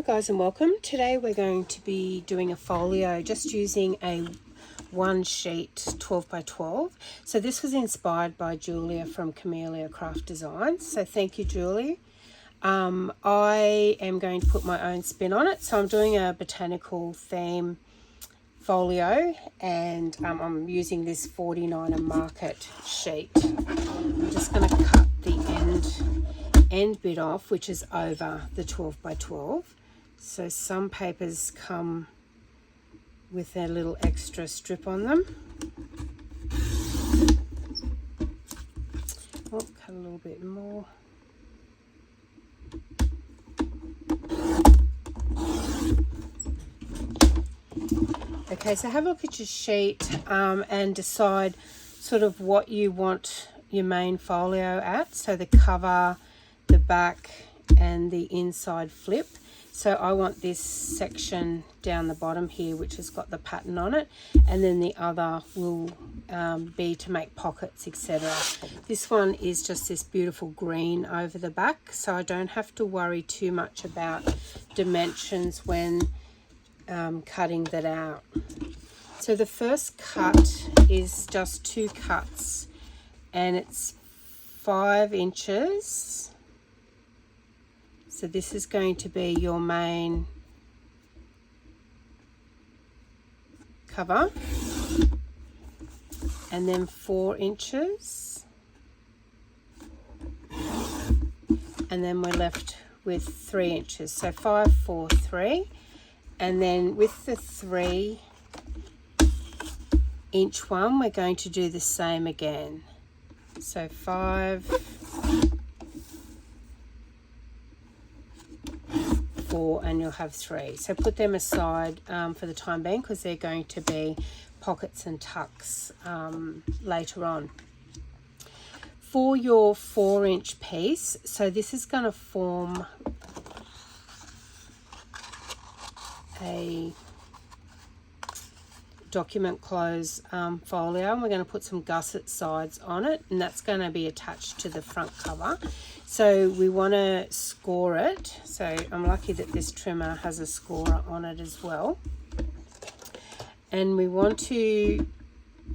guys and welcome. Today we're going to be doing a folio just using a one sheet 12 by 12. So this was inspired by Julia from Camelia Craft Design. So thank you, Julie. I am going to put my own spin on it. So I'm doing a botanical theme folio and I'm using this 49er market sheet. I'm just going to cut the end bit off, which is over the 12 by 12. So some papers come with a little extra strip on them. Oh, cut a little bit more. Okay, so have a look at your sheet and decide sort of what you want your main folio at. So the cover, the back and the inside flip. So I want this section down the bottom here, which has got the pattern on it, and then the other will be to make pockets, etc. This one is just this beautiful green over the back, so I don't have to worry too much about dimensions when cutting that out. So the first cut is just 2 cuts and it's 5 inches. So this is going to be your main cover, and then 4 inches, and then we're left with 3 inches. So 5, 4, 3, and then with the 3 inch one we're going to do the same again. So 5, 4, and you'll have 3. So put them aside for the time being, because they're going to be pockets and tucks later on. For your 4-inch piece, so this is going to form a document close folio, and we're going to put some gusset sides on it, and that's going to be attached to the front cover. So we want to score it. So I'm lucky that this trimmer has a scorer on it as well, and we want to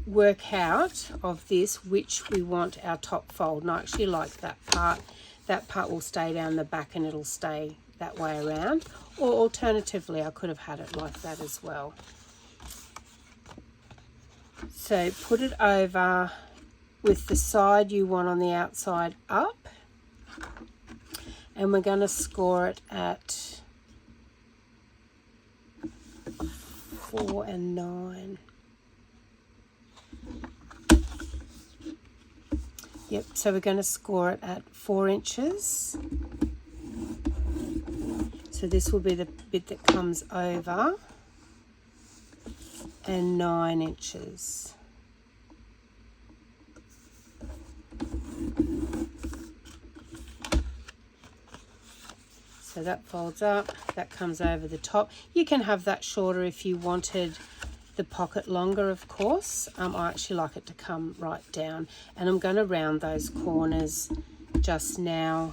work out of this which we want our top fold. And I actually like that part. That part will stay down the back and it'll stay that way around, or alternatively I could have had it like that as well. So put it over with the side you want on the outside up, and we're going to score it at 4 and 9. Yep, so we're going to score it at 4 inches. So this will be the bit that comes over, and 9 inches. So that folds up, that comes over the top. You can have that shorter if you wanted the pocket longer, of course. I actually like it to come right down, and I'm going to round those corners just now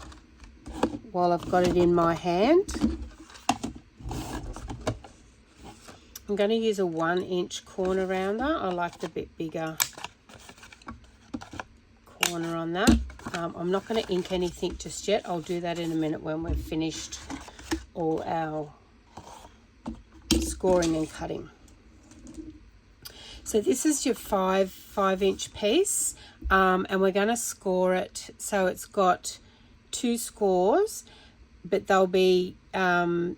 while I've got it in my hand. I'm going to use a 1-inch corner rounder. I like the bit bigger corner on that. I'm not going to ink anything just yet. I'll do that in a minute when we've finished all our scoring and cutting. So this is your 5-inch piece, and we're going to score it. So it's got 2 scores, but they'll be 2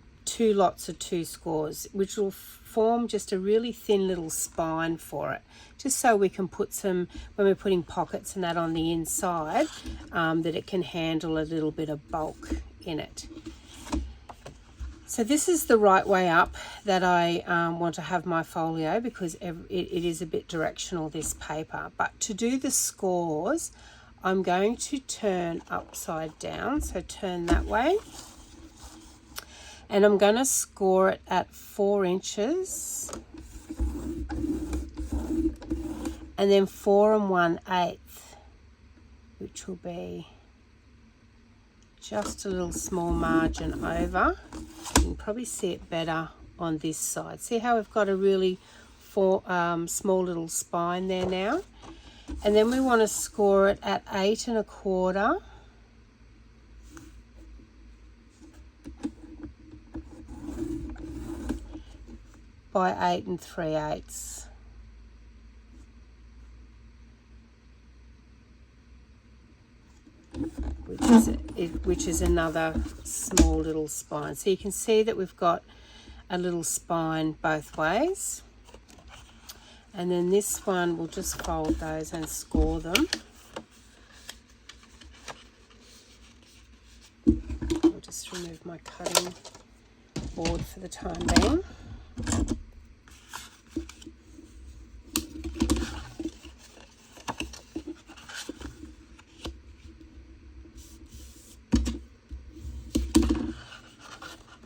lots of 2 scores, which will form just a really thin little spine for it, just so we can put some, when we're putting pockets and that on the inside, that it can handle a little bit of bulk in it. So this is the right way up that I want to have my folio, because it is a bit directional, this paper. But to do the scores, I'm going to turn upside down, so turn that way. And I'm going to score it at 4 inches, and then 4 1/8, which will be just a little small margin over. You can probably see it better on this side. See how we've got a really small little spine there now? And then we want to score it at 8 1/4 by 8 3/8. Which is another small little spine. So you can see that we've got a little spine both ways. And then this one, we'll just fold those and score them. I'll just remove my cutting board for the time being.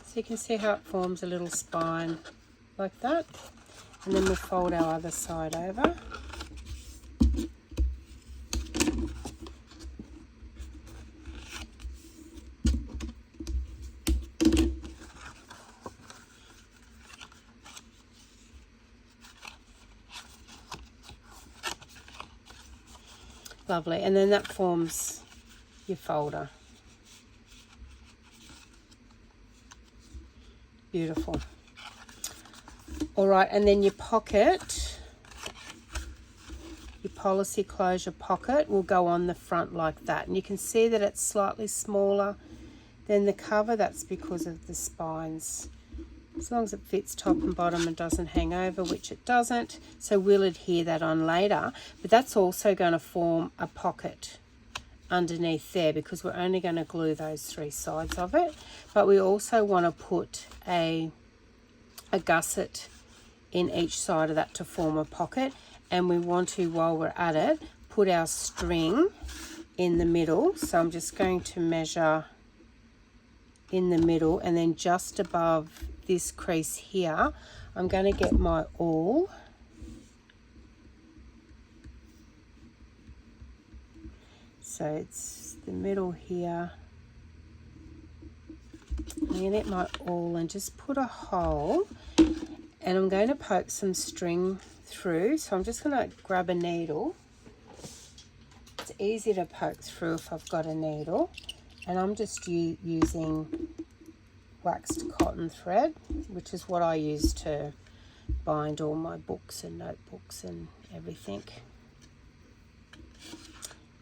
So you can see how it forms a little spine like that. And then we'll fold our other side over. Lovely, and then that forms your folder. Beautiful. All right, and then your pocket, your policy closure pocket will go on the front like that. And you can see that it's slightly smaller than the cover. That's because of the spines. As long as it fits top and bottom and doesn't hang over, which it doesn't. So we'll adhere that on later. But that's also going to form a pocket underneath there because we're only going to glue those 3 sides of it. But we also want to put a gusset in each side of that to form a pocket, and we want to, while we're at it, put our string in the middle. So I'm just going to measure in the middle, and then just above this crease here I'm going to get my awl so it's the middle here. I'm going to get my awl and just put a hole, and I'm going to poke some string through. So I'm just going to grab a needle. It's easy to poke through if I've got a needle, and I'm just using waxed cotton thread, which is what I use to bind all my books and notebooks and everything.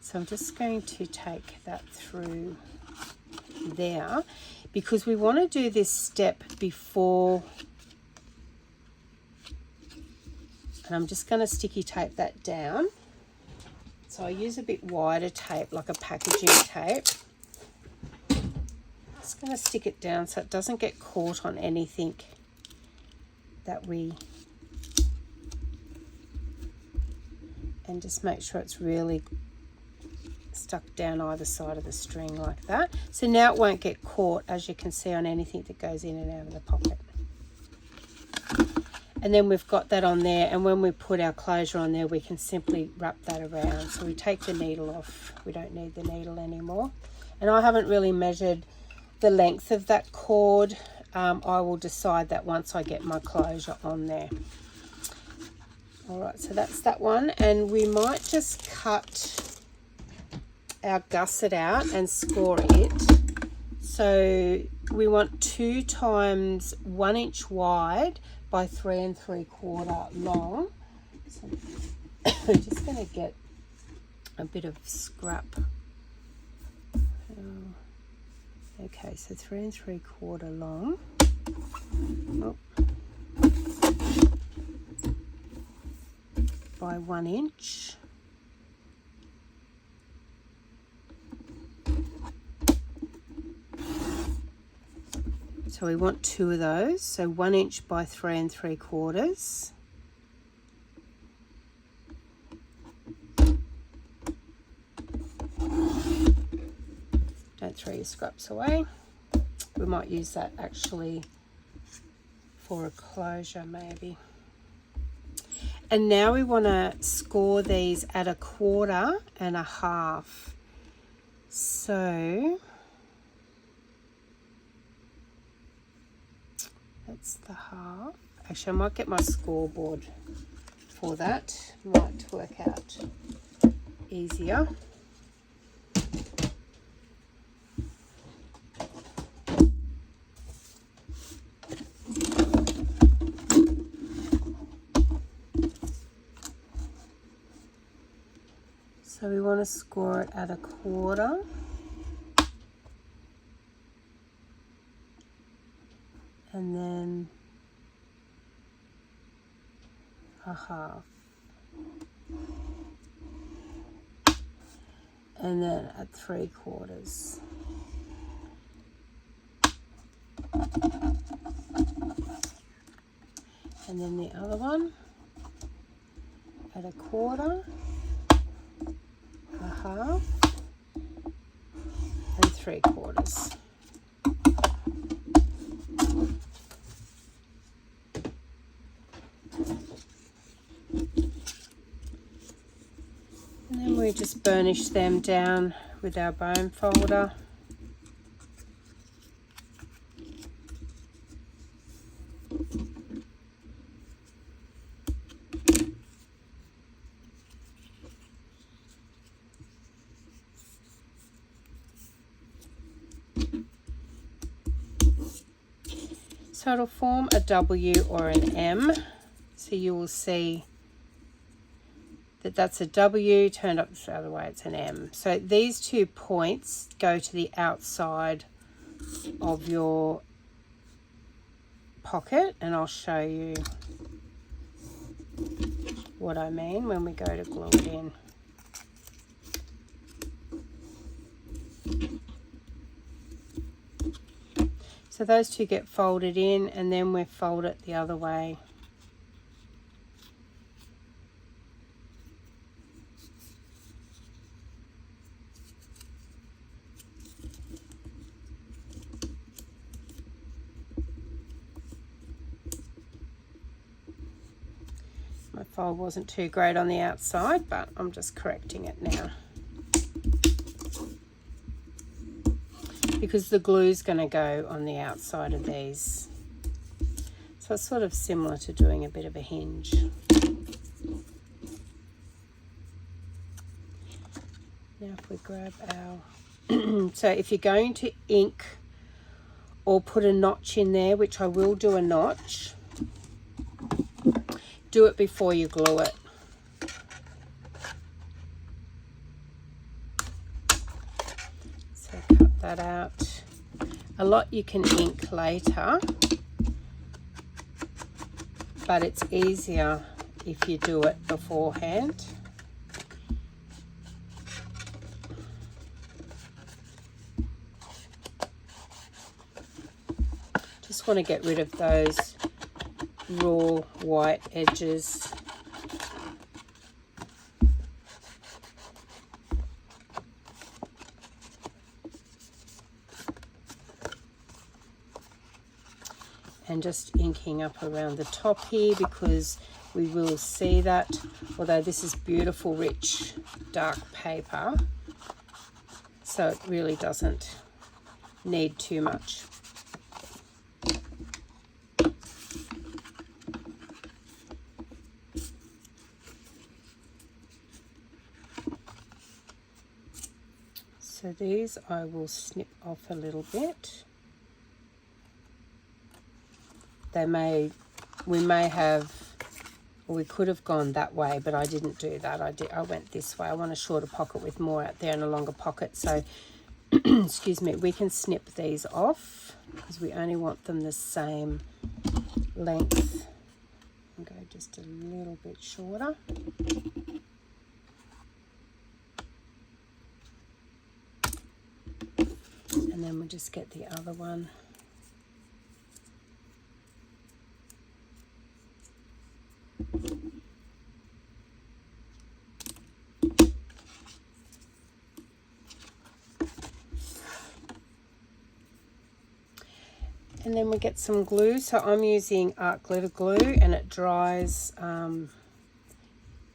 So I'm just going to take that through there because we want to do this step before, and I'm just going to sticky tape that down. So I use a bit wider tape, like a packaging tape. Just going to stick it down so it doesn't get caught on anything that we, and just make sure it's really stuck down either side of the string like that. So now it won't get caught, as you can see, on anything that goes in and out of the pocket. And then we've got that on there, and when we put our closure on there we can simply wrap that around. So we take the needle off, we don't need the needle anymore. And I haven't really measured the length of that cord. I will decide that once I get my closure on there. Alright, so that's that one, and we might just cut our gusset out and score it. So we want 2 times 1 inch wide by 3 3/4 long. So I'm just going to get a bit of scrap. Okay, so 3 3/4 long. Oh. By 1 inch. So we want 2 of those, so 1 inch by 3 3/4. Don't throw your scraps away. We might use that actually for a closure maybe. And now we want to score these at 1/4 and 1/2. So That's the half. Actually, I might get my scoreboard for that. Might work out easier. So we want to score it at 1/4. And then a half. And then at 3/4. And then the other one at 1/4, a half, and 3/4. And then we just burnish them down with our bone folder. So it'll form a W or an M. So you will see that that's a W, turned up the other way, it's an M. So these 2 points go to the outside of your pocket, and I'll show you what I mean when we go to glue it in. So those 2 get folded in, and then we fold it the other way. My fold wasn't too great on the outside, but I'm just correcting it now, because the glue's going to go on the outside of these. So it's sort of similar to doing a bit of a hinge. Now if we grab our... so if you're going to ink or put a notch in there, which I will do a notch, do it before you glue it. So cut that out. A lot you can ink later, but it's easier if you do it beforehand. Just want to get rid of those raw white edges. And just inking up around the top here, because we will see that, although this is beautiful rich dark paper, so it really doesn't need too much. So these I will snip off a little bit. We may have, or we could have gone that way, but I didn't do that. I went this way. I want a shorter pocket with more out there and a longer pocket. So, excuse me, we can snip these off because we only want them the same length. I'll go just a little bit shorter. And then we'll just get the other one. And then we get some glue. So I'm using art glitter glue, and it dries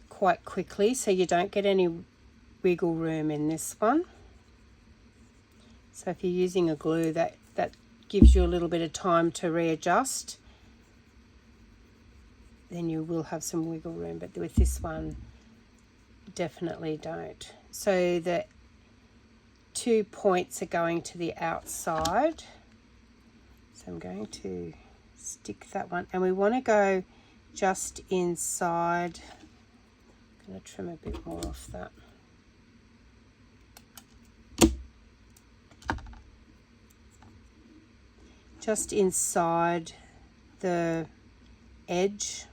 quite quickly, so you don't get any wiggle room in this one. So if you're using a glue, that gives you a little bit of time to readjust then you will have some wiggle room, but with this one, definitely don't. So the 2 points are going to the outside. So I'm going to stick that one, and we want to go just inside. I'm going to trim a bit more off that. Just inside the edge.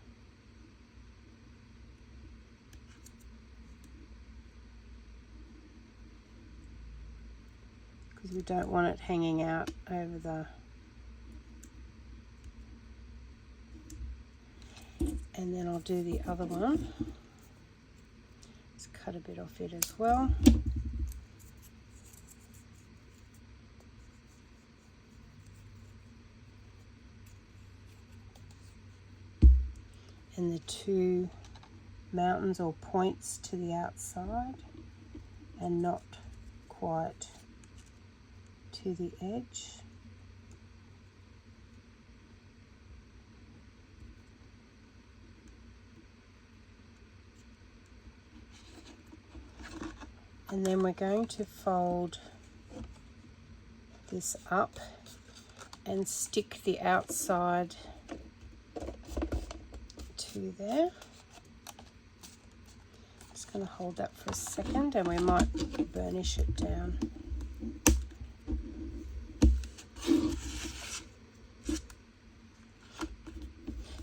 Because we don't want it hanging out over the... And then I'll do the other one. Just cut a bit off it as well. And the 2 mountains or points to the outside, and not quite to the edge. And then we're going to fold this up and stick the outside to there. Just going to hold that for a second, and we might burnish it down.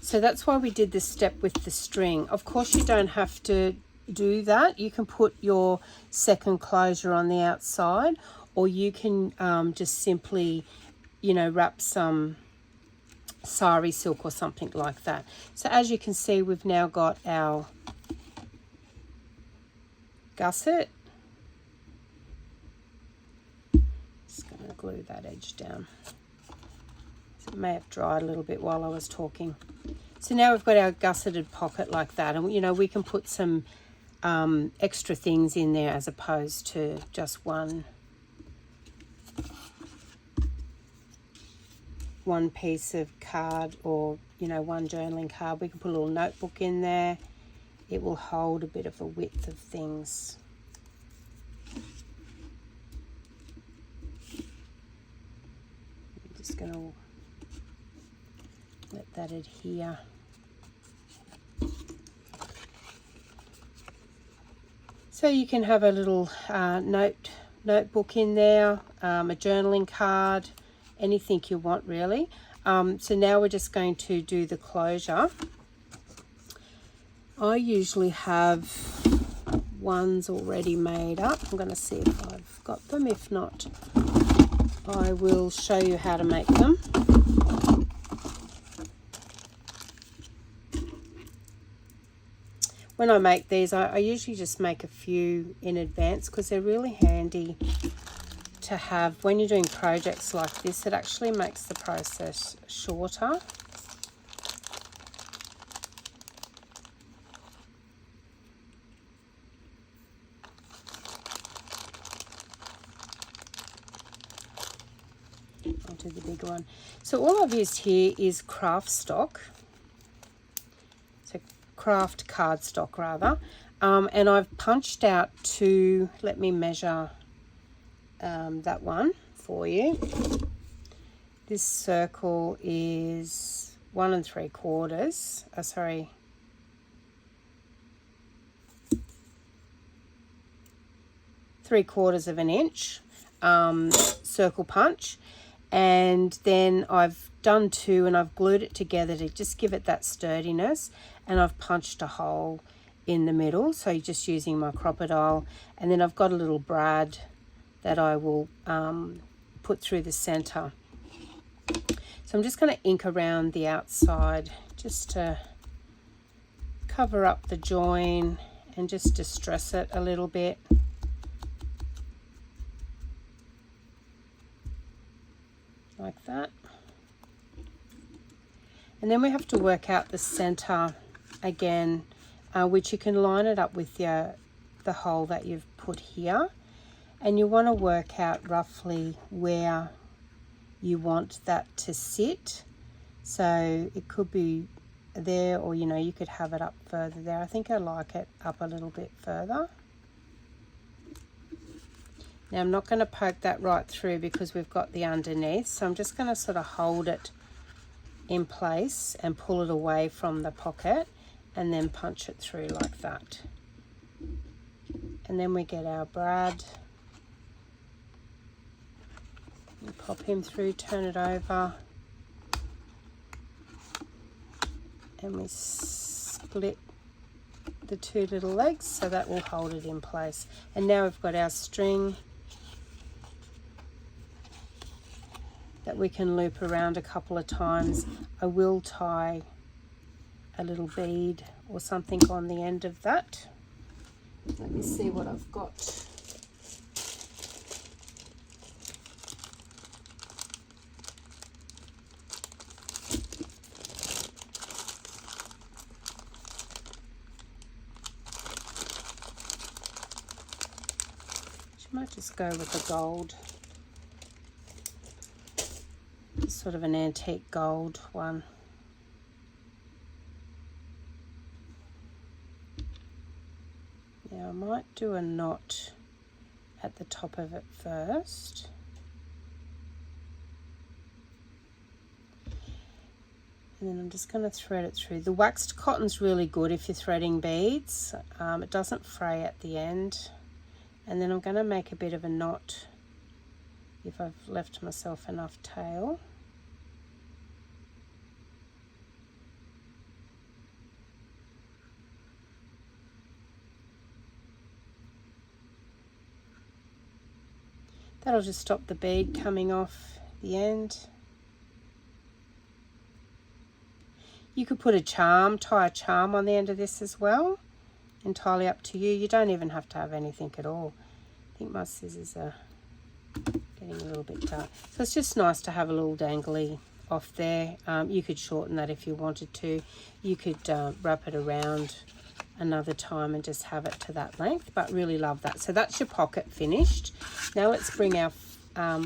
So that's why we did this step with the string. Of course, you don't have to do that. You can put your second closure on the outside, or you can just simply, you know, wrap some sari silk or something like that. So as you can see, we've now got our gusset. Just going to glue that edge down. So it may have dried a little bit while I was talking. So now we've got our gusseted pocket like that, and you know, we can put some extra things in there as opposed to just one piece of card, or you know, one journaling card. We can put a little notebook in there. It will hold a bit of a width of things. I'm just going to let that adhere. So you can have a little notebook in there, a journaling card, anything you want really. So now we're just going to do the closure. I usually have ones already made up. I'm going to see if I've got them. If not, I will show you how to make them. When I make these, I usually just make a few in advance because they're really handy to have when you're doing projects like this. It actually makes the process shorter. I'll do the bigger one. So all I've used here is craft stock. So craft cardstock rather. And I've punched out 2, let me measure that one for you. This circle is 1 3/4, sorry, 3/4 of an inch circle punch, and then I've done 2 and I've glued it together to just give it that sturdiness, and I've punched a hole in the middle, so just using my crocodile, and then I've got a little brad that I will put through the center. So I'm just going to ink around the outside just to cover up the join and just distress it a little bit. Like that. And then we have to work out the center again, which you can line it up with the hole that you've put here. And you want to work out roughly where you want that to sit. So it could be there, or you know, you could have it up further there. I think I like it up a little bit further. Now I'm not going to poke that right through because we've got the underneath, so I'm just going to sort of hold it in place and pull it away from the pocket and then punch it through like that. And then we get our brad. We pop him through, turn it over, and we split the two little legs so that will hold it in place. And now we've got our string that we can loop around a couple of times. I will tie a little bead or something on the end of that. Let me see what I've got. Might just go with the gold. It's sort of an antique gold one. Now I might do a knot at the top of it first. And then I'm just going to thread it through. The waxed cotton's really good if you're threading beads. It doesn't fray at the end. And then I'm going to make a bit of a knot if I've left myself enough tail. That'll just stop the bead coming off the end. You could put a charm, tie a charm on the end of this as well. Entirely up to you. You don't even have to have anything at all. I think my scissors are getting a little bit dark. So it's just nice to have a little dangly off there. You could shorten that if you wanted to. You could wrap it around another time and just have it to that length, but really love that. So that's your pocket finished. Now let's bring our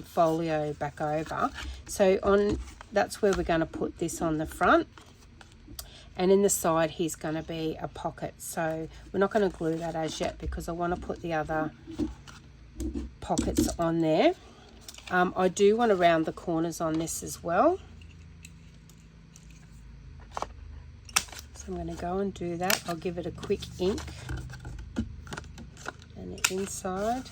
folio back over. So that's where we're going to put this on the front. And in the side, here's going to be a pocket. So we're not going to glue that as yet because I want to put the other pockets on there. I do want to round the corners on this as well. So I'm going to go and do that. I'll give it a quick ink. And the inside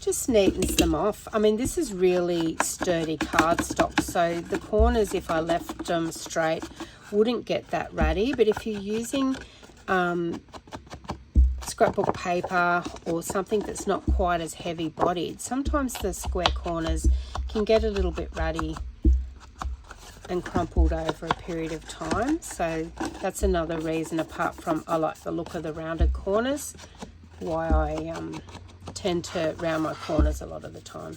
just neatens them off. I mean, this is really sturdy cardstock. So the corners, if I left them straight, wouldn't get that ratty, but if you're using scrapbook paper or something that's not quite as heavy bodied, sometimes the square corners can get a little bit ratty and crumpled over a period of time. So that's another reason, apart from I like the look of the rounded corners, why I tend to round my corners a lot of the time.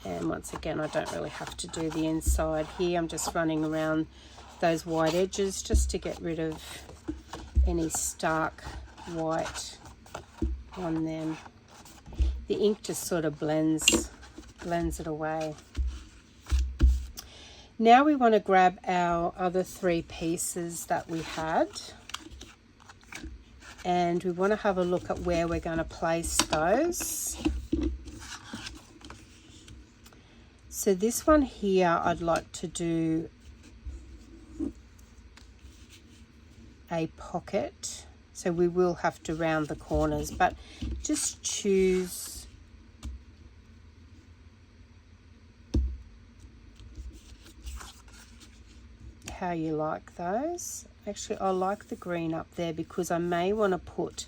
And once again, I don't really have to do the inside here. I'm just running around those white edges just to get rid of any stark white on them. The ink just sort of blends it away. Now we want to grab our other three pieces that we had. And we want to have a look at where we're going to place those. So this one here, I'd like to do a pocket. So we will have to round the corners, but just choose how you like those. Actually, I like the green up there because I may want to put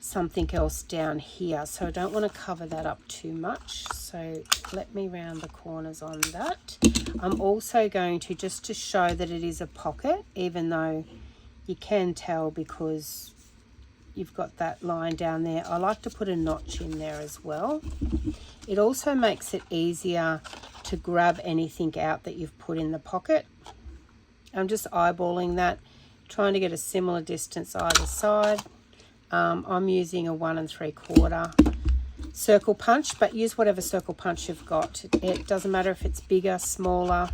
something else down here, so I don't want to cover that up too much. So let me round the corners on that. I'm also going to, just to show that it is a pocket, even though you can tell because you've got that line down there, I like to put a notch in there as well. It also makes it easier to grab anything out that you've put in the pocket. I'm just eyeballing that, trying to get a similar distance either side. I'm using a 1 3/4 circle punch, but use whatever circle punch you've got. It doesn't matter if it's bigger, smaller.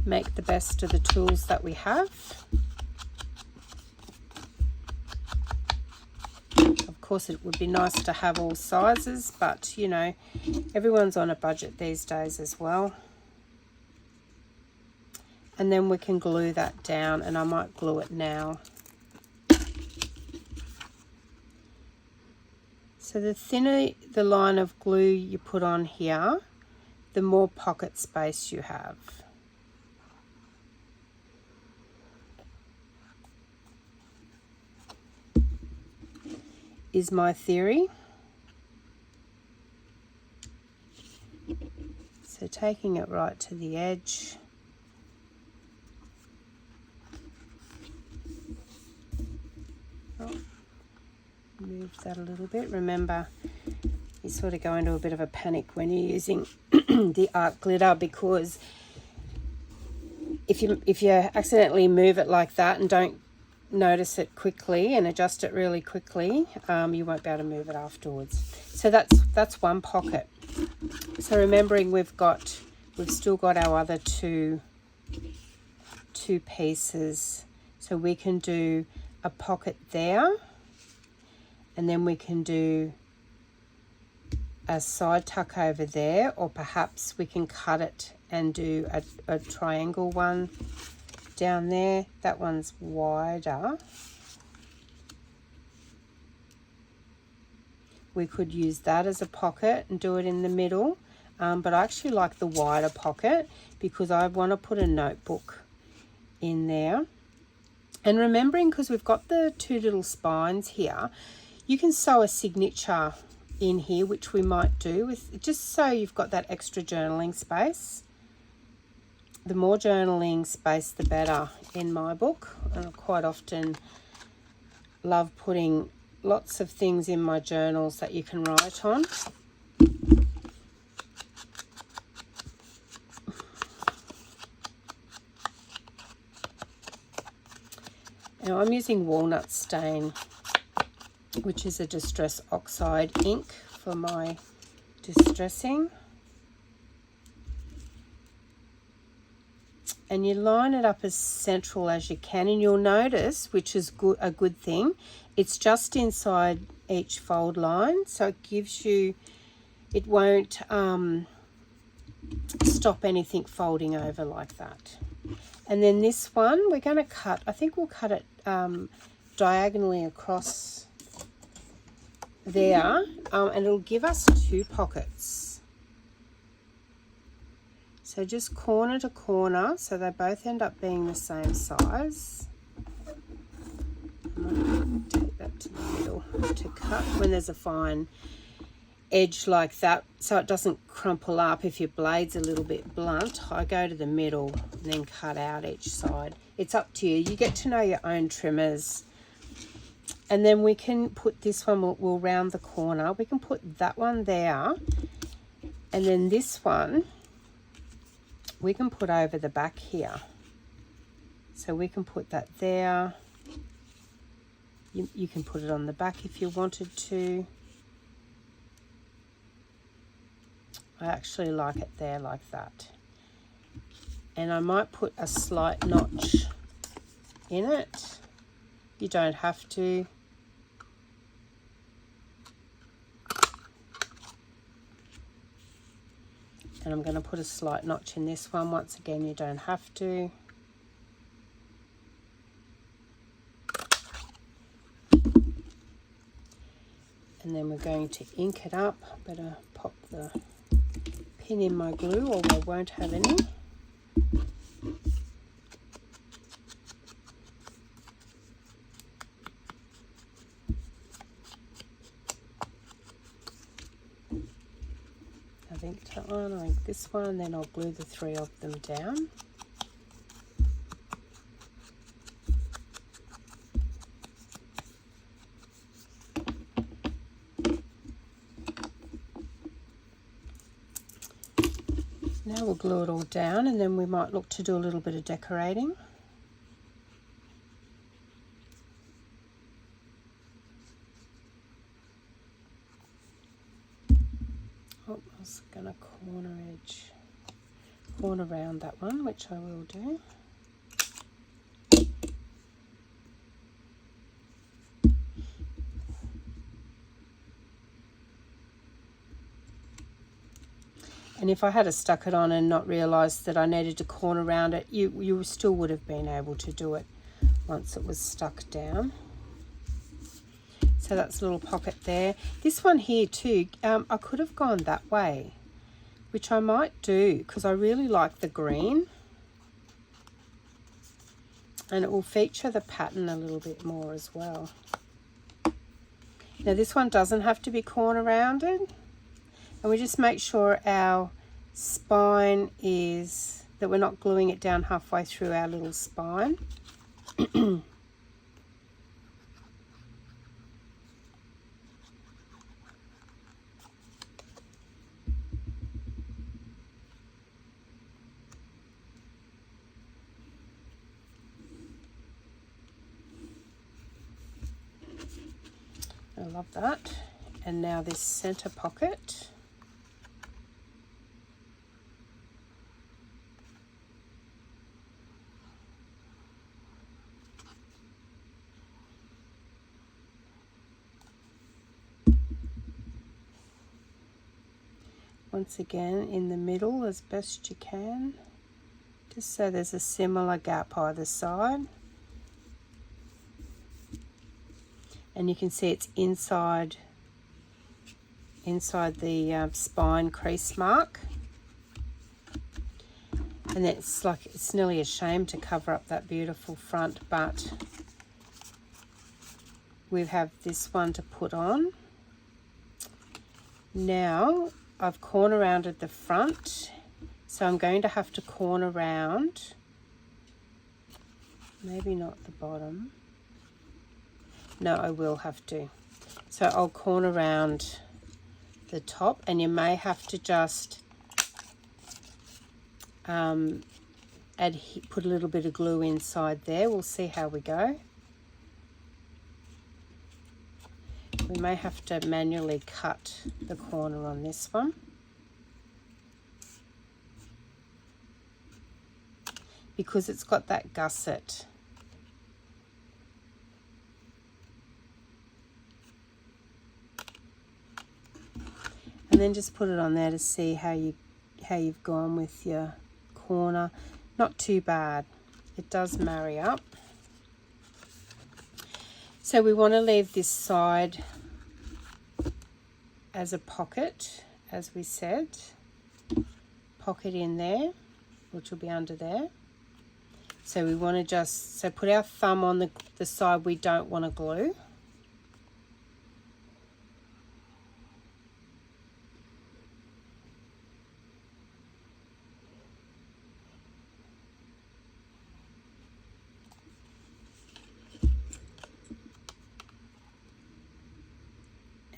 Make the best of the tools that we have. Of course, it would be nice to have all sizes, but you know, everyone's on a budget these days as well. And then we can glue that down, and I might glue it now. So the thinner the line of glue you put on here, the more pocket space you have. Is my theory. So taking it right to the edge. Move that a little bit. Remember, you sort of go into a bit of a panic when you're using the art glitter, because if you accidentally move it like that and don't notice it quickly and adjust it really quickly, you won't be able to move it afterwards. So that's one pocket. So remembering we've still got our other two pieces, so we can do a pocket there, and then we can do a side tuck over there, or perhaps we can cut it and do a triangle one down there. That one's wider. We could use that as a pocket and do it in the middle, but I actually like the wider pocket because I want to put a notebook in there. And remembering, because we've got the two little spines here, you can sew a signature in here, which we might do with, just so you've got that extra journaling space. The more journaling space, the better in my book. And I quite often love putting lots of things in my journals that you can write on. Now I'm using walnut stain, which is a distress oxide ink for my distressing. And you line it up as central as you can, and you'll notice, which is a good thing, it's just inside each fold line, so it gives you, it won't stop anything folding over like that. And then this one we're going to cut, I think we'll cut it diagonally across there, and it'll give us two pockets. So just corner to corner, so they both end up being the same size. Take that to the middle to cut when there's a fine edge like that, so it doesn't crumple up if your blade's a little bit blunt. I go to the middle and then cut out each side. It's up to you. You get to know your own trimmers. And then we can put this one, we'll round the corner. We can put that one there, and then this one we can put over the back here. So we can put that there. You can put it on the back if you wanted to. I actually like it there like that. And I might put a slight notch in it. You don't have to. And I'm going to put a slight notch in this one. Once again, you don't have to. And then we're going to ink it up. Better pop the pin in my glue, or I won't have any. I think that one, I think this one, then I'll glue the three of them down. Now we'll glue it all down, and then we might look to do a little bit of decorating. Oh, I was going to corner round that one, which I will do. And if I had stuck it on and not realised that I needed to corner around it, you still would have been able to do it once it was stuck down. So that's a little pocket there. This one here too, I could have gone that way, which I might do because I really like the green. And it will feature the pattern a little bit more as well. Now this one doesn't have to be corner rounded. And we just make sure our spine is, that we're not gluing it down halfway through our little spine. I love that. And now this center pocket. Once again in the middle as best you can, just so there's a similar gap either side. And you can see it's inside the spine crease mark. And it's like, it's nearly a shame to cover up that beautiful front, but we have this one to put on. Now I've corner rounded the front, so I'm going to have to corner round, maybe not the bottom. No, I will have to. So I'll corner round the top, and you may have to just put a little bit of glue inside there. We'll see how we go. We may have to manually cut the corner on this one, because it's got that gusset. And then just put it on there to see how you've gone with your corner. Not too bad. It does marry up. So we want to leave this side as a pocket, as we said. Pocket in there, which will be under there. So we want to just, put our thumb on the side we don't want to glue.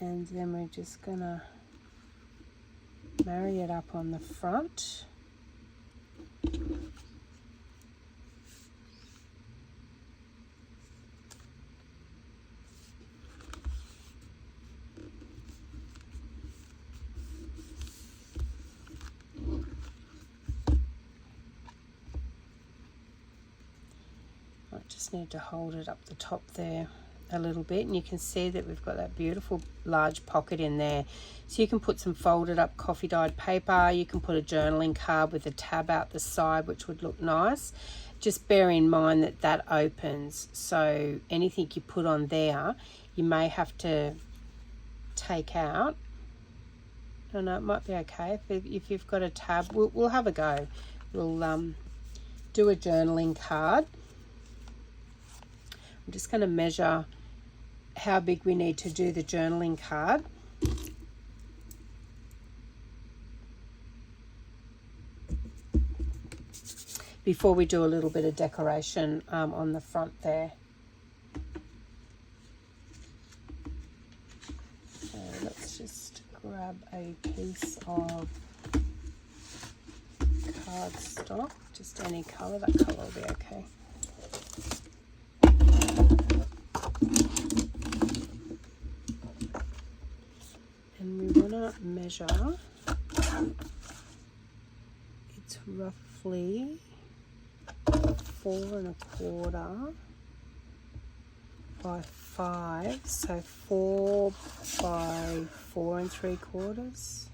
And then we're just gonna marry it up on the front. I just need to hold it up the top there a little bit, and you can see that we've got that beautiful large pocket in there. So you can put some folded up coffee dyed paper, you can put a journaling card with a tab out the side, which would look nice. Just bear in mind that that opens, so anything you put on there you may have to take out. I don't know, it might be okay if you've got a tab. We'll have a go. We'll do a journaling card. I'm just going to measure how big we need to do the journaling card. Before we do a little bit of decoration on the front there. So let's just grab a piece of cardstock, just any colour, that colour will be okay. And we want to measure it's roughly 4 1/4 by 5, so 4 by 4 3/4.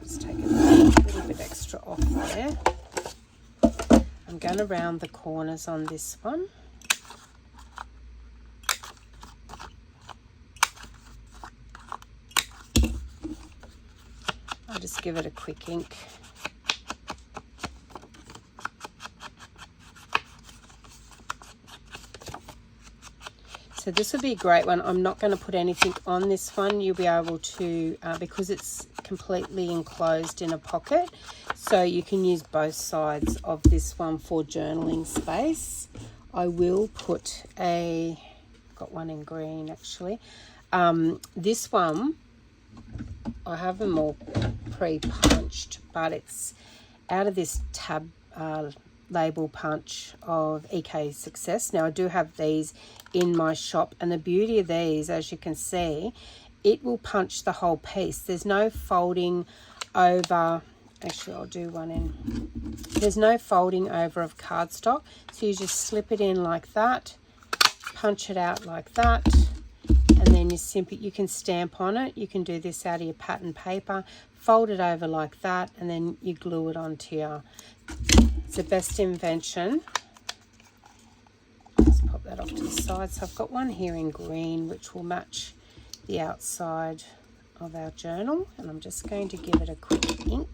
Just take a little bit extra off there. I'm going to round the corners on this one. I'll just give it a quick ink. So this would be a great one. I'm not going to put anything on this one. You'll be able to, because it's completely enclosed in a pocket, so you can use both sides of this one for journaling space. I will put got one in green actually. This one, I have them all pre-punched, but it's out of this tab label punch of EK Success. Now I do have these in my shop, and the beauty of these, as you can see, it will punch the whole piece. There's no folding over. Actually, I'll do one in. There's no folding over of cardstock, so you just slip it in like that, punch it out like that, and then you can stamp on it. You can do this out of your pattern paper, fold it over like that, and then you glue it onto your. It's the best invention. Just pop that off to the side. So I've got one here in green, which will match the outside of our journal, and I'm just going to give it a quick ink.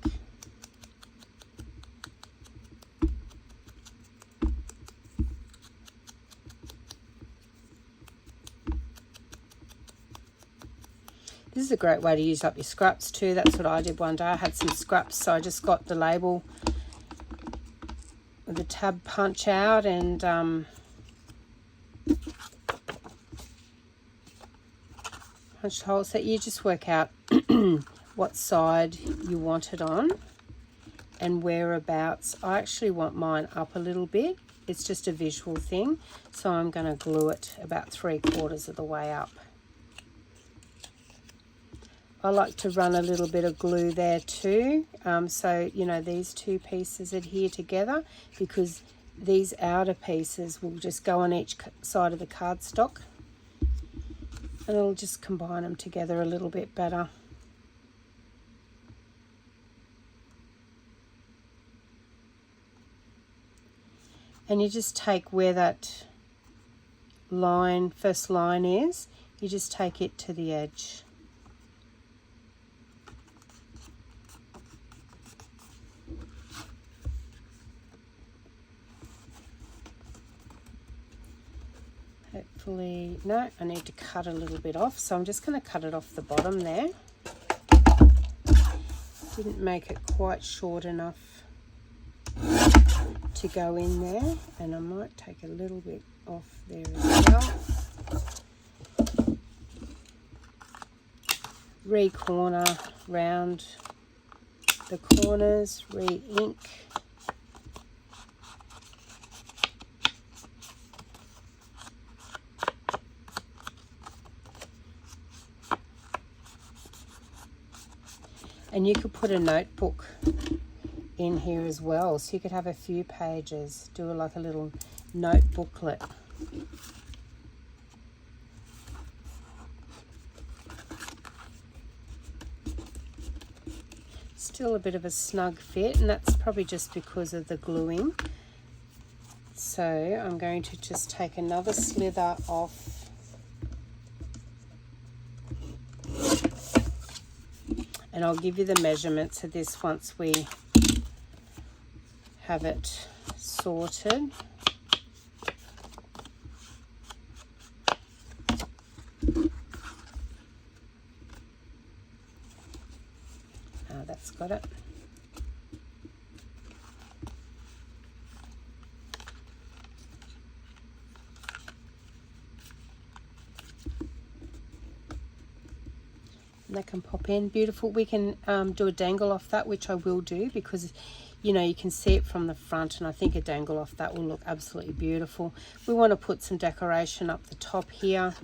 This is a great way to use up your scraps too. That's what I did one day. I had some scraps, so I just got the label with the tab punch out and punch holes. So you just work out what side you want it on and whereabouts. I actually want mine up a little bit. It's just a visual thing, so I'm going to glue it about 3/4 of the way up. I like to run a little bit of glue there too, so you know these two pieces adhere together, because these outer pieces will just go on each side of the cardstock, and it'll just combine them together a little bit better. And you just take where that first line is, you just take it to the edge. Hopefully, no, I need to cut a little bit off, so I'm just going to cut it off the bottom there. Didn't make it quite short enough to go in there, and I might take a little bit off there as well. Re-corner round the corners, re-ink. And you could put a notebook in here as well, so you could have a few pages, do like a little note booklet. Still a bit of a snug fit, and that's probably just because of the gluing. So I'm going to just take another slither off. And I'll give you the measurements of this once we have it sorted. That's got it. And that can pop in. Beautiful. We can do a dangle off that, which I will do, because you know, you can see it from the front, and I think a dangle off that will look absolutely beautiful. We want to put some decoration up the top here.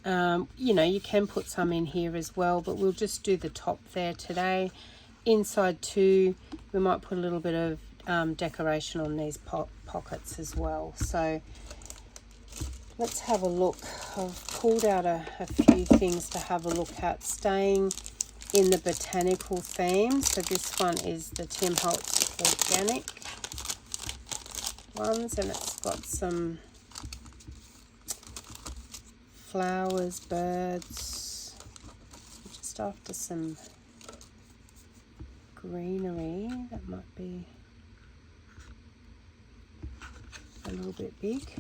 You know, you can put some in here as well, but we'll just do the top there today. Inside too, we might put a little bit of decoration on these pockets as well. So let's have a look. I've pulled out a few things to have a look at, staying in the botanical theme. So this one is the Tim Holtz organic ones, and it's got some flowers, birds, just after some greenery. That might be a little bit big.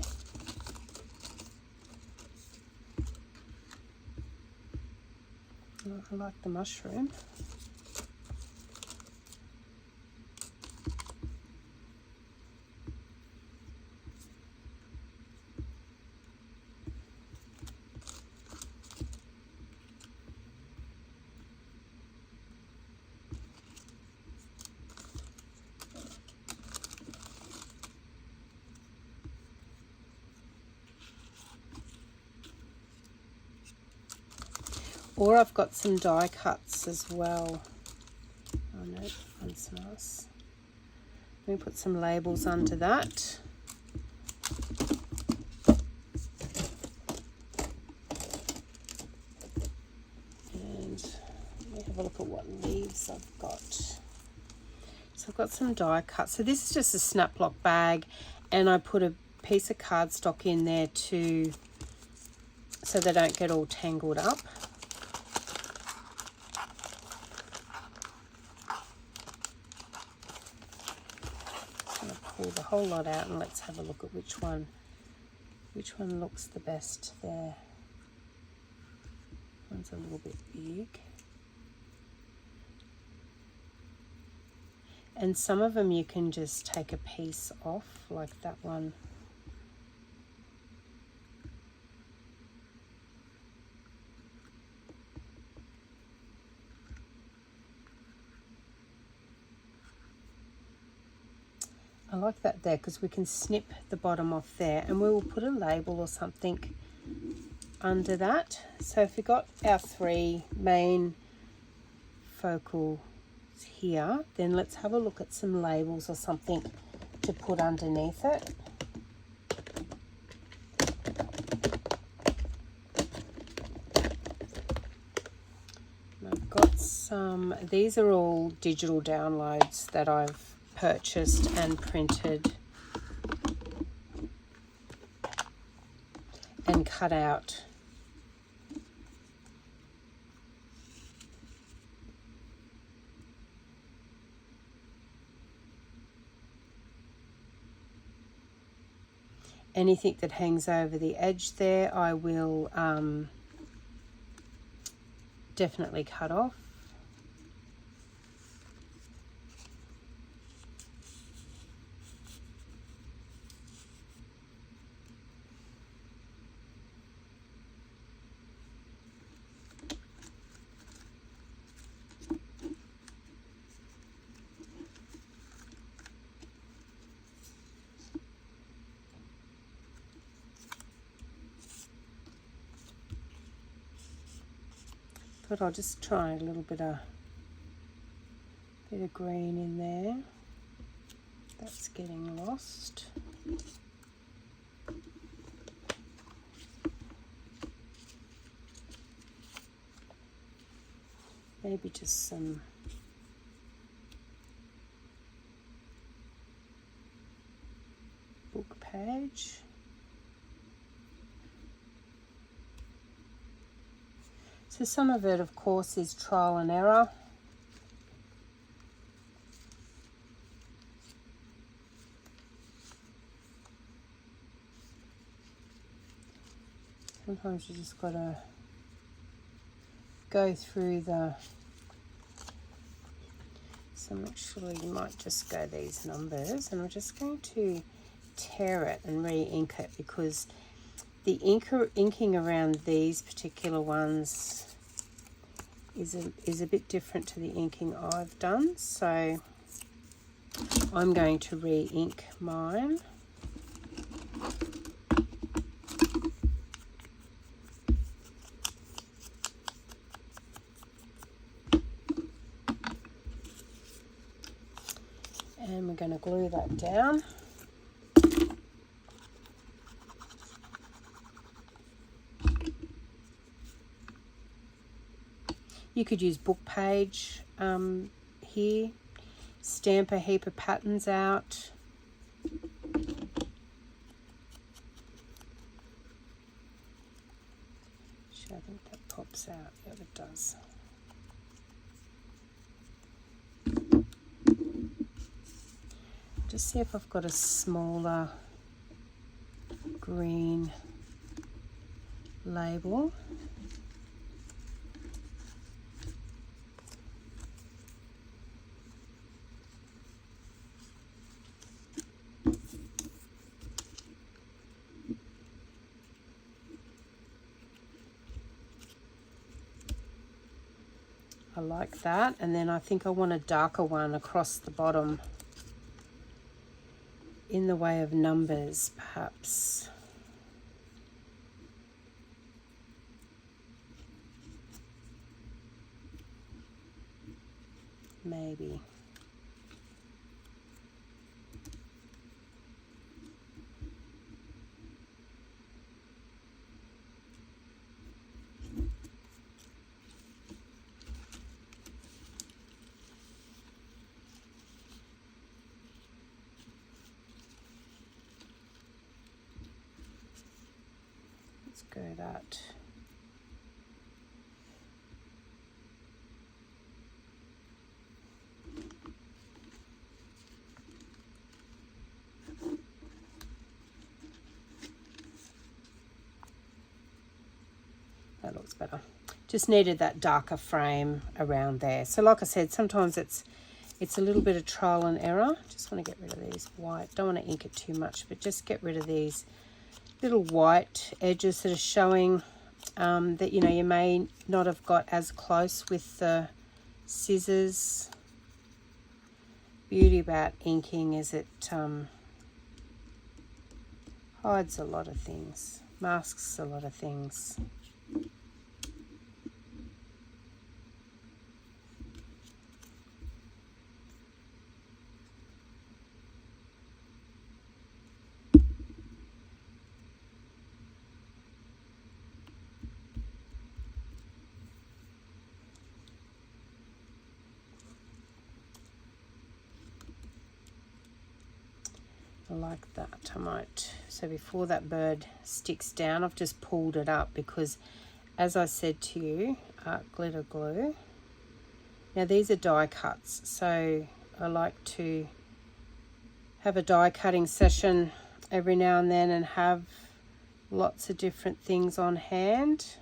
I like the mushroom. Or I've got some die cuts as well. Oh no, that's nice. Let me put some labels under that. And let me have a look at what leaves I've got. So I've got some die cuts. So this is just a snap lock bag, and I put a piece of cardstock in there too, so they don't get all tangled up. Pull the whole lot out, and let's have a look at which one looks the best there. One's a little bit big, and some of them you can just take a piece off, like that one. I like that there, because we can snip the bottom off there, and we will put a label or something under that. So if we've got our 3 main focals here, then let's have a look at some labels or something to put underneath it. And I've got some, these are all digital downloads that I've purchased and printed and cut out. Anything that hangs over the edge there, I will definitely cut off. But I'll just try a little bit of green in there. That's getting lost. Maybe just some book page. So some of it, of course, is trial and error. Sometimes you just got to go through the... So actually you might just go these numbers, and I'm just going to tear it and re-ink it, because the inking around these particular ones is a bit different to the inking I've done, so I'm going to re-ink mine. And we're going to glue that down. You could use book page here, stamp a heap of patterns out. I think that pops out. Yeah, it does. Just see if I've got a smaller green label. I like that, and then I think I want a darker one across the bottom in the way of numbers, perhaps. Maybe. Go that. That looks better. Just needed that darker frame around there. So like I said, sometimes it's a little bit of trial and error. Just want to get rid of these white. Don't want to ink it too much, but just get rid of these little white edges that are showing that, you know, you may not have got as close with the scissors. Beauty about inking is it hides a lot of things, masks a lot of things. I like that. I might, so before that bird sticks down, I've just pulled it up because, as I said to you, glitter glue. Now these are die cuts, so I like to have a die cutting session every now and then and have lots of different things on hand.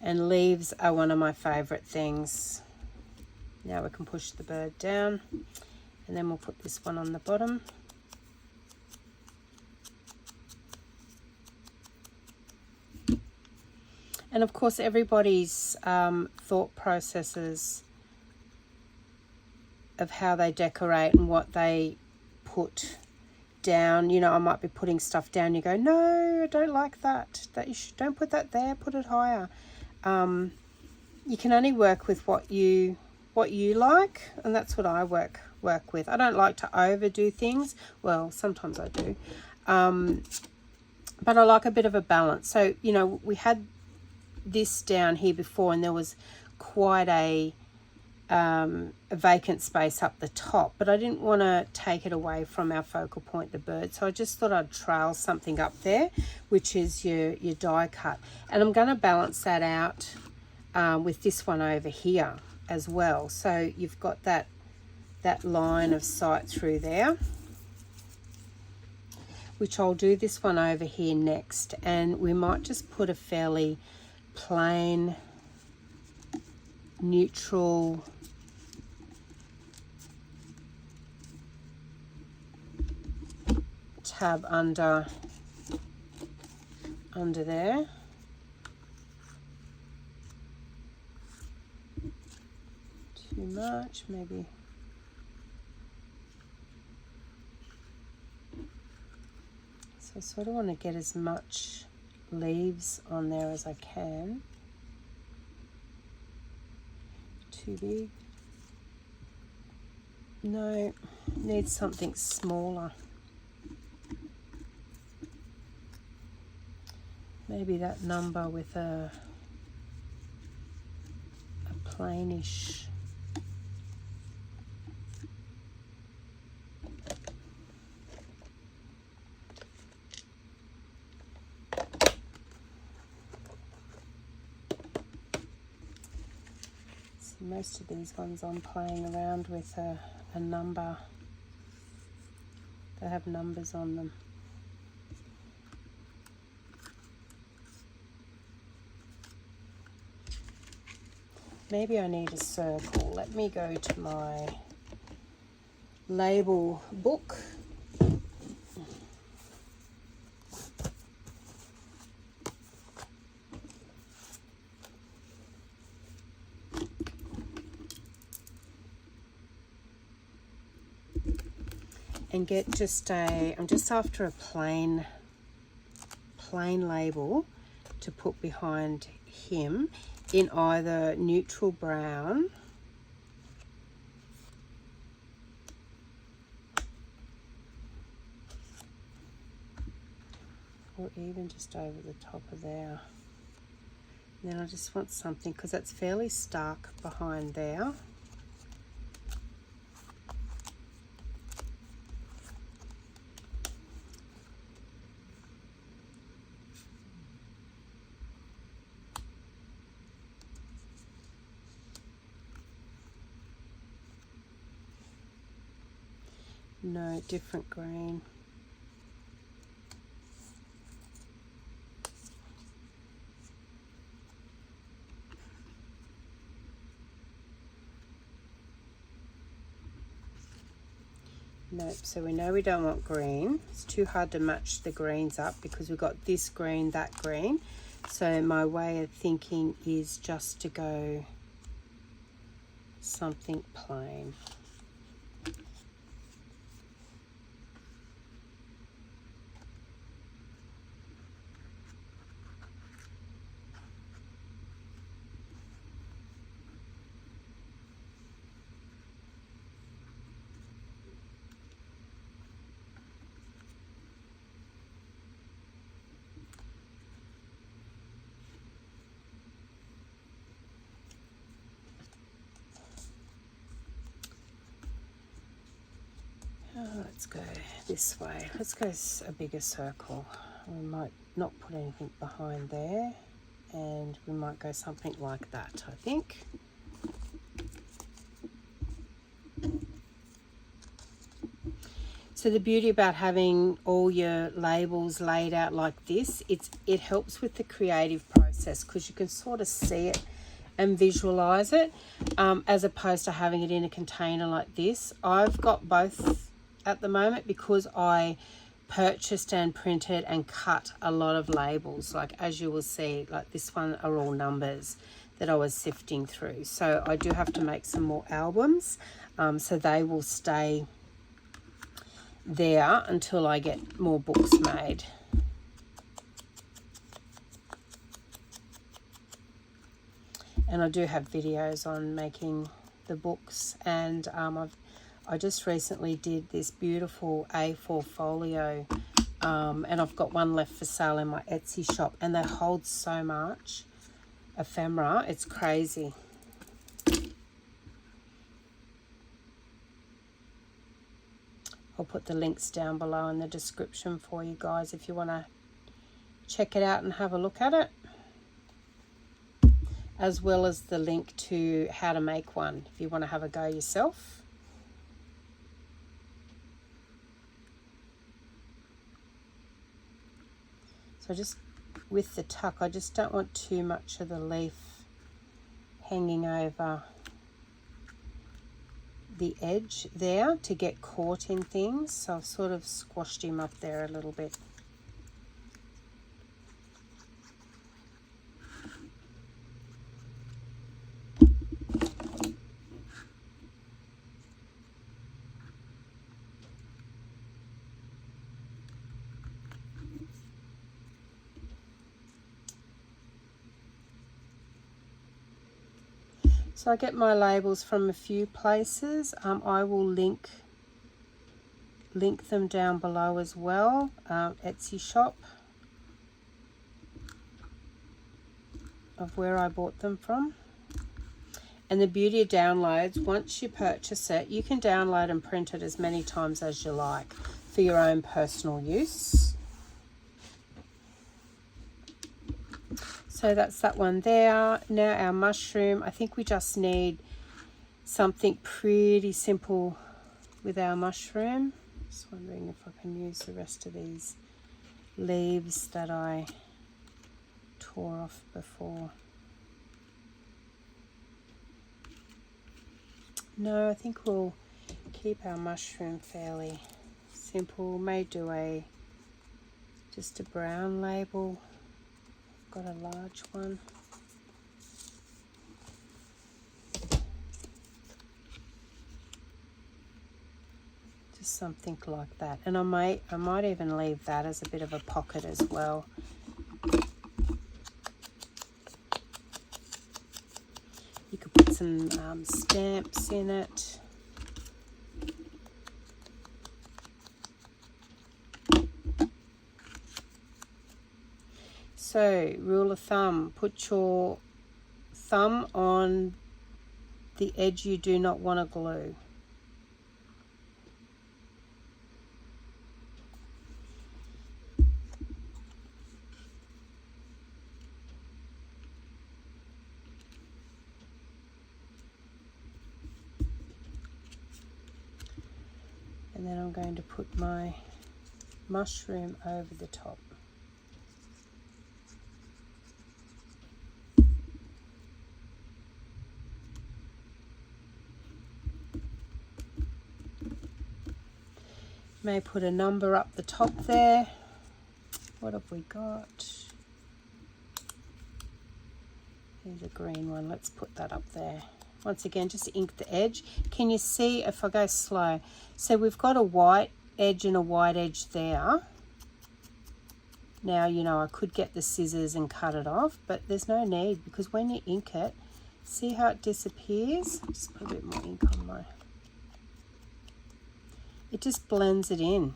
And leaves are one of my favorite things. Now we can push the bird down. And then we'll put this one on the bottom. And of course, everybody's thought processes of how they decorate and what they put down. You know, I might be putting stuff down. You go, no, I don't like that. Don't put that there. Put it higher. You can only work with what you like, and that's what I work with. I don't like to overdo things. Well, sometimes I do, but I like a bit of a balance. So, you know, we had this down here before, and there was quite a vacant space up the top, but I didn't want to take it away from our focal point, the bird. So I just thought I'd trail something up there, which is your die cut, and I'm going to balance that out with this one over here as well. So you've got that line of sight through there, which I'll do this one over here next, and we might just put a fairly plain neutral tab under under there. Too much, maybe. So I sort of want to get as much leaves on there as I can. Too big. No, needs something smaller. Maybe that number with a plainish. So most of these ones I'm playing around with a number. They have numbers on them. Maybe I need a circle. Let me go to my label book. And get just I'm just after a plain label to put behind him in either neutral brown or even just over the top of there. And then I just want something, because that's fairly stark behind there. No, different green. Nope, so we know we don't want green. It's too hard to match the greens up because we've got this green, that green. So my way of thinking is just to go something plain. Let's go this way. Let's go a bigger circle. We might not put anything behind there, and we might go something like that, I think. So the beauty about having all your labels laid out like this, it helps with the creative process because you can sort of see it and visualize it, as opposed to having it in a container like this. I've got both at the moment because I purchased and printed and cut a lot of labels. Like as you will see, like this one are all numbers that I was sifting through. So I do have to make some more albums, so they will stay there until I get more books made. And I do have videos on making the books, and I just recently did this beautiful A4 folio, and I've got one left for sale in my Etsy shop, and they hold so much ephemera, it's crazy. I'll put the links down below in the description for you guys if you want to check it out and have a look at it, as well as the link to how to make one if you want to have a go yourself. So just with the tuck, I just don't want too much of the leaf hanging over the edge there to get caught in things. So I've sort of squashed him up there a little bit. So I get my labels from a few places. I will link them down below as well. Etsy shop of where I bought them from. And the beauty of downloads, once you purchase it, you can download and print it as many times as you like for your own personal use. So that's that one there. Now our mushroom, I think we just need something pretty simple with our mushroom. Just wondering if I can use the rest of these leaves that I tore off before. No, I think we'll keep our mushroom fairly simple. May do just a brown label. Got a large one. Just something like that. And I might even leave that as a bit of a pocket as well. You could put some stamps in it. So, rule of thumb, put your thumb on the edge you do not want to glue. And then I'm going to put my mushroom over the top. May put a number up the top there. What have we got? Here's a green one. Let's put that up there. Once again, just ink the edge. Can you see if I go slow? So we've got a white edge and a white edge there. Now, you know, I could get the scissors and cut it off, but there's no need because when you ink it, see how it disappears? Just put a bit more ink on my... It just blends it in.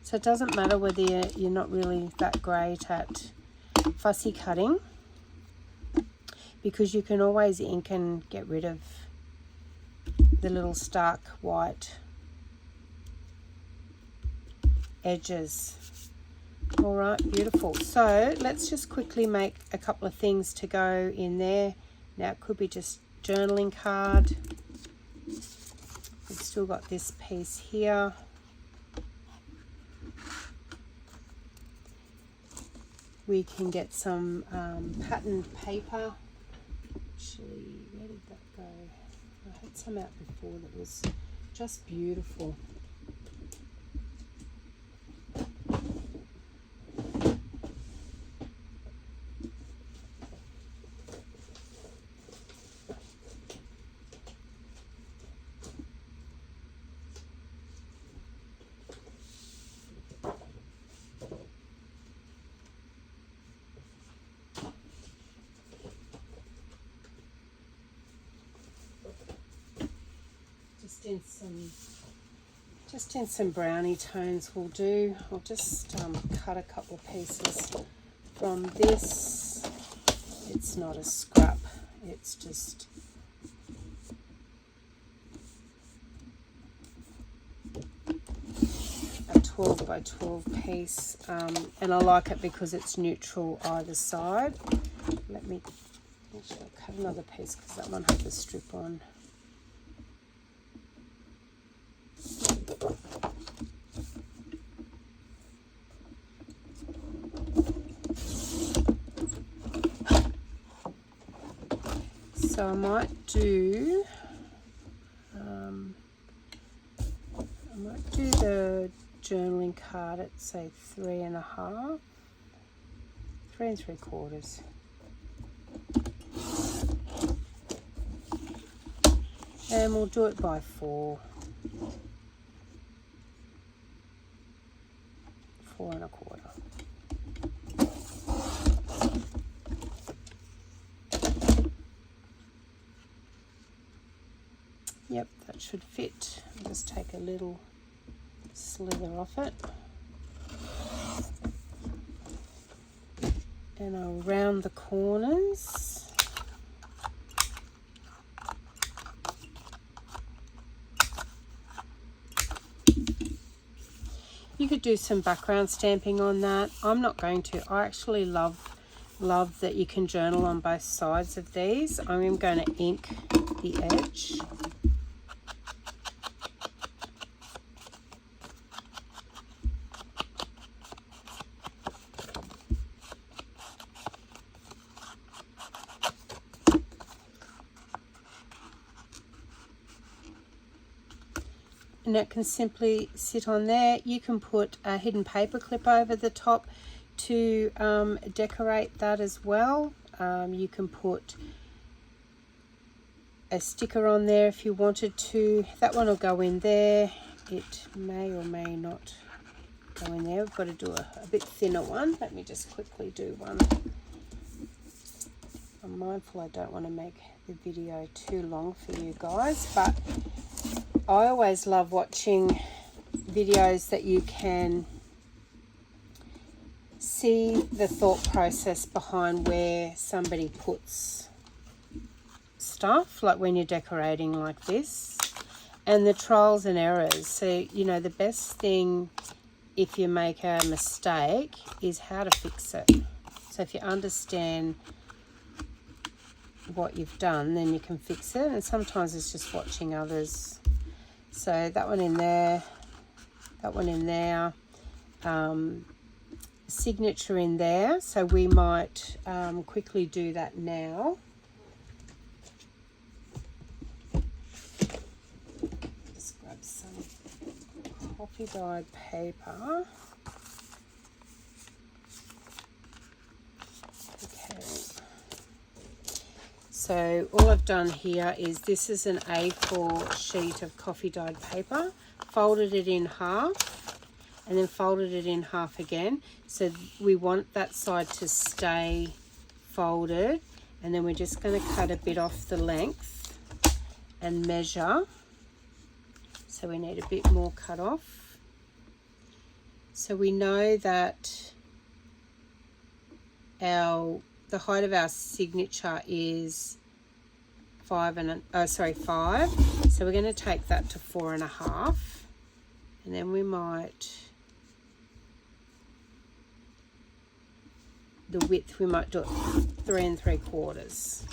So it doesn't matter whether you're not really that great at fussy cutting, because you can always ink and get rid of the little stark white edges. All right, beautiful. So let's just quickly make a couple of things to go in there. Now it could be just journaling card. We've still got this piece here. We can get some patterned paper. Actually, where did that go? I had some out before that was just beautiful. Just in some brownie tones will do. I'll just cut a couple of pieces from this. It's not a scrap, it's just a 12 by 12 piece, and I like it because it's neutral either side. Let me actually cut another piece because that one had the strip on. So I might do the journaling card at say 3.5, 3 3/4. And we'll do it by 4. 4 1/4. should fit. I'll just take a little slither off it. And I'll round the corners. You could do some background stamping on that. I'm not going to. I actually love that you can journal on both sides of these. I'm going to ink the edge. And it can simply sit on there. You can put a hidden paper clip over the top to decorate that as well. You can put a sticker on there if you wanted to. That one will go in there. It may or may not go in there. We've got to do a bit thinner one. Let me just quickly do one. I'm mindful I don't want to make the video too long for you guys, but I always love watching videos that you can see the thought process behind where somebody puts stuff, like when you're decorating like this, and the trials and errors. So, you know, the best thing if you make a mistake is how to fix it. So if you understand what you've done, then you can fix it, and sometimes it's just watching others. So that one in there, that one in there, signature in there. So we might quickly do that now. Just grab some coffee dyed paper. Okay. So all I've done here is, this is an A4 sheet of coffee dyed paper, folded it in half and then folded it in half again. So we want that side to stay folded, and then we're just going to cut a bit off the length and measure. So we need a bit more cut off. So we know that the height of our signature is 5. So we're going to take that to 4.5, and then we might, the width we might do it 3 3/4.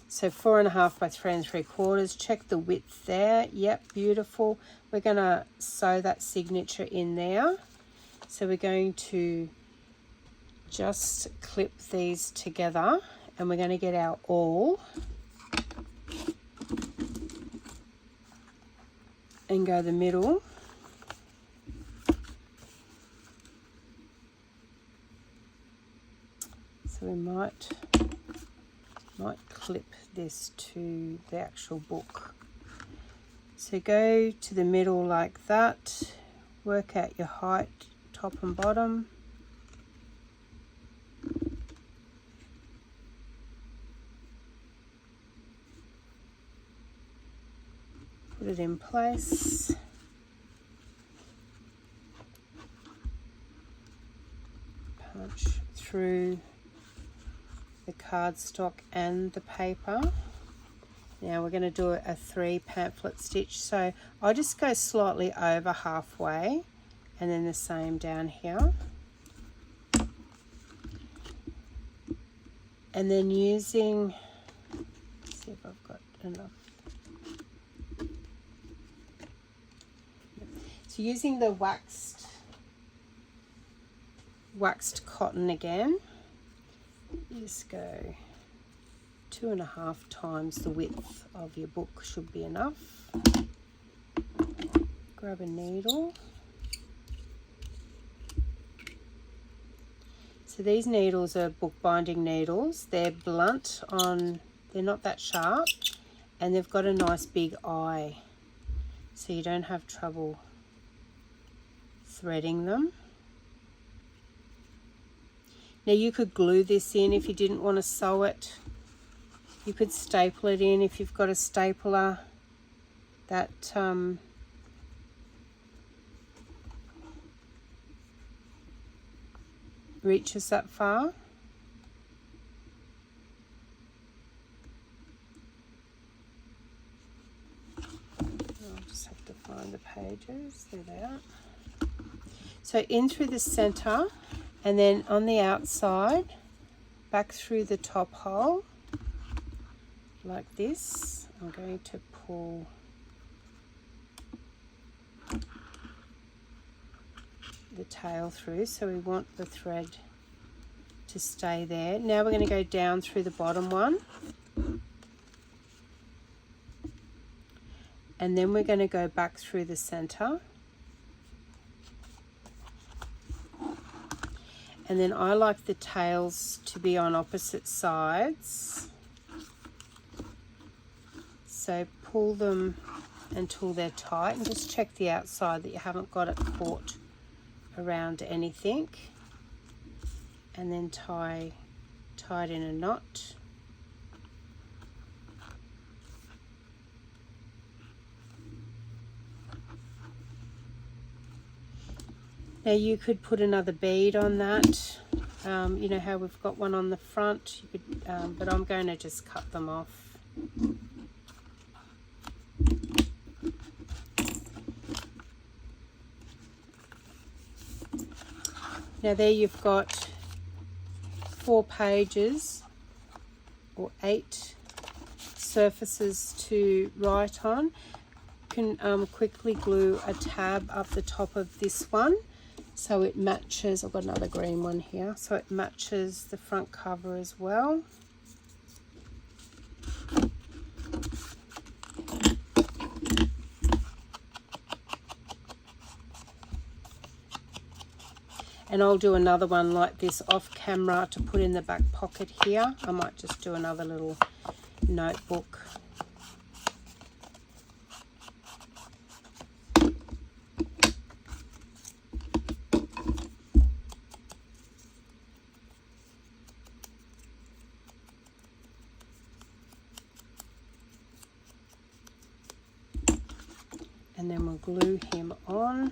So 4.5 by 3 3/4. Check the width there. Yep, beautiful. We're going to sew that signature in there. So we're going to just clip these together, and we're going to get our awl and go the middle. So we might clip this to the actual book. So go to the middle like that, work out your height, top and bottom. Put it in place. Punch through the cardstock and the paper. Now we're going to do a 3 pamphlet stitch. So I'll just go slightly over halfway, and then the same down here. And then using, let's see if I've got enough. So using the waxed cotton again, you just go 2.5 times the width of your book should be enough. Grab a needle. So these needles are bookbinding needles. They're blunt on, they're not that sharp, and they've got a nice big eye, so you don't have trouble threading them. Now you could glue this in if you didn't want to sew it. You could staple it in if you've got a stapler. that reaches that far. I'll just have to find the pages. There they are. So in through the center, and then on the outside, back through the top hole, like this. I'm going to pull the tail through, so we want the thread to stay there. Now we're going to go down through the bottom one, and then we're going to go back through the center. And then I like the tails to be on opposite sides. So pull them until they're tight, and just check the outside that you haven't got it caught around anything. And then tie it in a knot. Now you could put another bead on that. You know how we've got one on the front, you could, but I'm going to just cut them off. Now there you've got 4 pages or 8 surfaces to write on. You can quickly glue a tab up the top of this one so it matches. I've got another green one here, so it matches the front cover as well. And I'll do another one like this off camera to put in the back pocket here. I might just do another little notebook. And then we'll glue him on.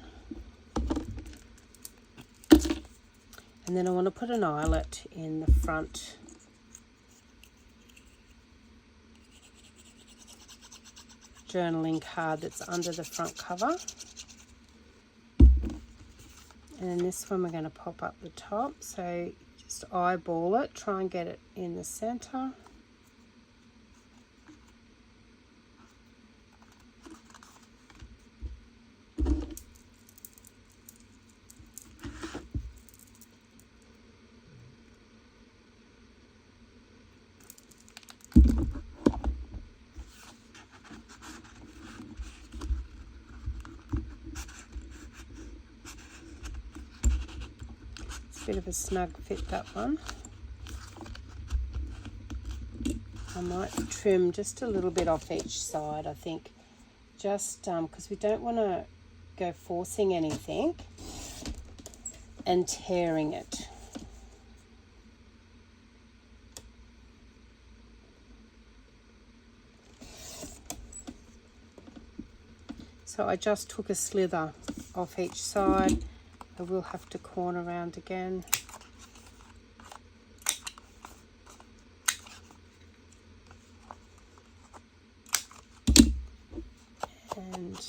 And then I want to put an eyelet in the front. Journaling card that's under the front cover. And then this one we're going to pop up the top. So just eyeball it, try and get it in the center. Bit of a snug fit, that one. I might trim just a little bit off each side, I think, just because we don't want to go forcing anything and tearing it. So I just took a slither off each side. I will have to corner around again. And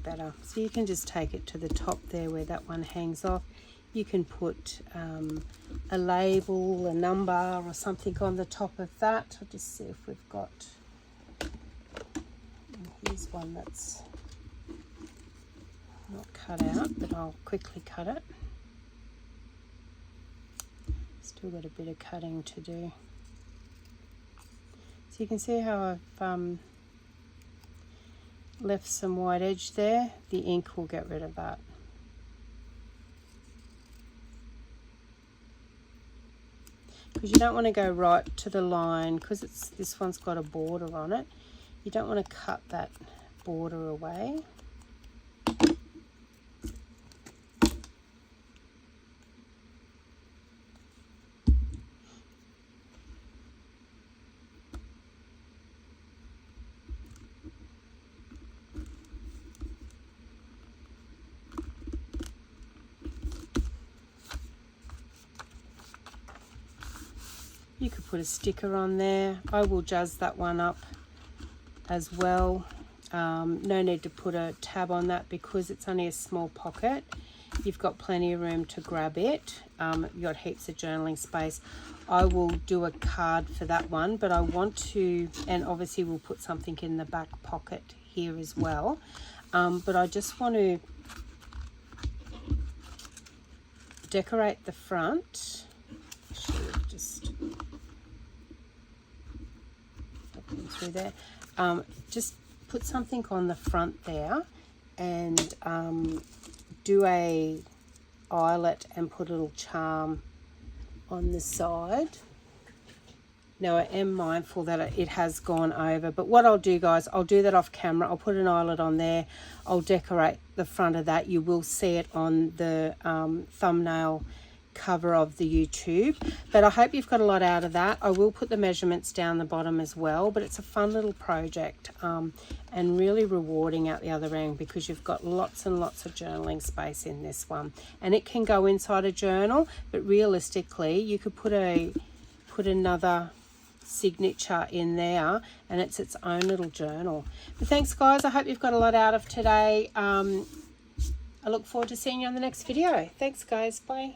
better. So you can just take it to the top there where that one hangs off. You can put a label, a number or something on the top of that. I'll just see if we've got, here's one that's not cut out, but I'll quickly cut it. Still got a bit of cutting to do. So you can see how I've left some white edge there. The ink will get rid of that. because you don't want to go right to the line, because this one's got a border on it. You don't want to cut that border away. You could put a sticker on there. I will jazz that one up as well. No need to put a tab on that because it's only a small pocket. You've got plenty of room to grab it. You've got heaps of journaling space. I will do a card for that one, but I want to, and obviously we'll put something in the back pocket here as well. But I just want to decorate the front. Just through there. Just put something on the front there, and do a eyelet and put a little charm on the side. Now I am mindful that it has gone over, but what I'll do, guys, I'll do that off camera. I'll put an eyelet on there. I'll decorate the front of that. You will see it on the thumbnail cover of the YouTube, but I hope you've got a lot out of that. I will put the measurements down the bottom as well, but it's a fun little project and really rewarding out the other end, because you've got lots and lots of journaling space in this one, and it can go inside a journal, but realistically you could put another signature in there and it's its own little journal. But thanks, guys. I hope you've got a lot out of today. I look forward to seeing you on the next video. Thanks, guys. Bye.